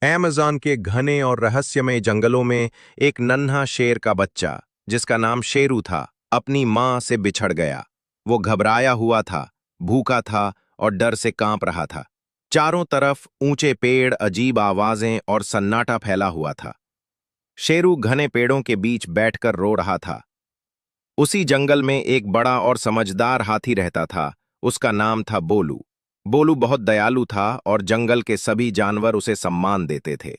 Amazon के घने और रहस्यमय जंगलों में एक नन्हा शेर का बच्चा, जिसका नाम शेरू था, अपनी मां से बिछड़ गया। वो घबराया हुआ था, भूखा था और डर से कांप रहा था। चारों तरफ ऊंचे पेड़, अजीब आवाजें और सन्नाटा फैला हुआ था। शेरू घने पेड़ों के बीच बैठकर रो रहा था। उसी जंगल में एक बड़ा और समझदार हाथी रहता था। उसका नाम था बोलू। बोलू बहुत दयालु था और जंगल के सभी जानवर उसे सम्मान देते थे।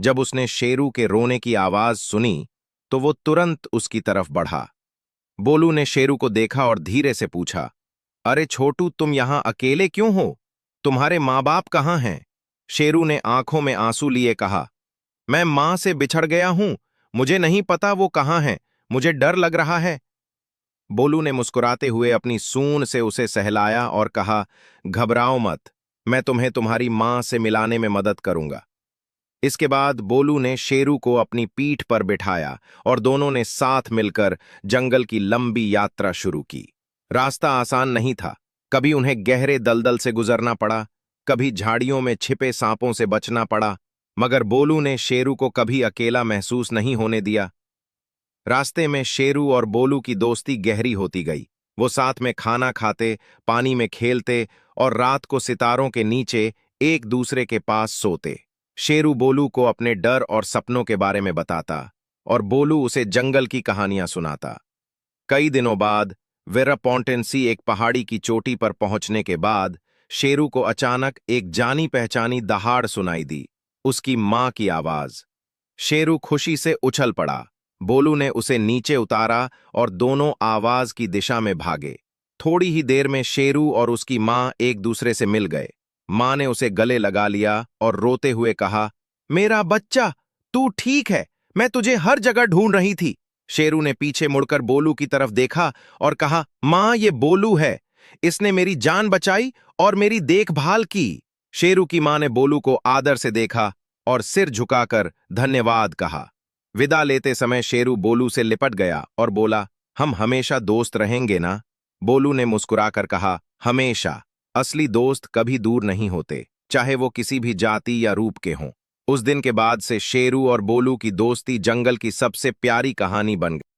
जब उसने शेरू के रोने की आवाज सुनी, तो वो तुरंत उसकी तरफ बढ़ा। बोलू ने शेरू को देखा और धीरे से पूछा, अरे छोटू, तुम यहां अकेले क्यों हो? तुम्हारे माँ बाप कहाँ हैं? शेरू ने आंखों में आंसू लिए कहा, मैं मां से बिछड़ गया हूं। मुझे नहीं पता वो कहाँ है। मुझे डर लग रहा है। बोलू ने मुस्कुराते हुए अपनी सूंड से उसे सहलाया और कहा, घबराओ मत, मैं तुम्हें तुम्हारी मां से मिलाने में मदद करूंगा। इसके बाद बोलू ने शेरू को अपनी पीठ पर बिठाया और दोनों ने साथ मिलकर जंगल की लंबी यात्रा शुरू की। रास्ता आसान नहीं था। कभी उन्हें गहरे दलदल से गुजरना पड़ा, कभी झाड़ियों में छिपे सांपों से बचना पड़ा, मगर बोलू ने शेरू को कभी अकेला महसूस नहीं होने दिया। रास्ते में शेरू और बोलू की दोस्ती गहरी होती गई। वो साथ में खाना खाते, पानी में खेलते और रात को सितारों के नीचे एक दूसरे के पास सोते। शेरू बोलू को अपने डर और सपनों के बारे में बताता और बोलू उसे जंगल की कहानियां सुनाता। कई दिनों बाद वेरापॉन्टेंसी एक पहाड़ी की चोटी पर पहुंचने के बाद शेरू को अचानक एक जानी पहचानी दहाड़ सुनाई दी, उसकी मां की आवाज। शेरू खुशी से उछल पड़ा। बोलू ने उसे नीचे उतारा और दोनों आवाज की दिशा में भागे। थोड़ी ही देर में शेरू और उसकी मां एक दूसरे से मिल गए। मां ने उसे गले लगा लिया और रोते हुए कहा, मेरा बच्चा, तू ठीक है? मैं तुझे हर जगह ढूंढ रही थी। शेरू ने पीछे मुड़कर बोलू की तरफ देखा और कहा, मां, ये बोलू है। इसने मेरी जान बचाई और मेरी देखभाल की। शेरू की मां ने बोलू को आदर से देखा और सिर झुकाकर धन्यवाद कहा। विदा लेते समय शेरू बोलू से लिपट गया और बोला, हम हमेशा दोस्त रहेंगे ना? बोलू ने मुस्कुराकर कहा, हमेशा। असली दोस्त कभी दूर नहीं होते, चाहे वो किसी भी जाति या रूप के हों। उस दिन के बाद से शेरू और बोलू की दोस्ती जंगल की सबसे प्यारी कहानी बन गई।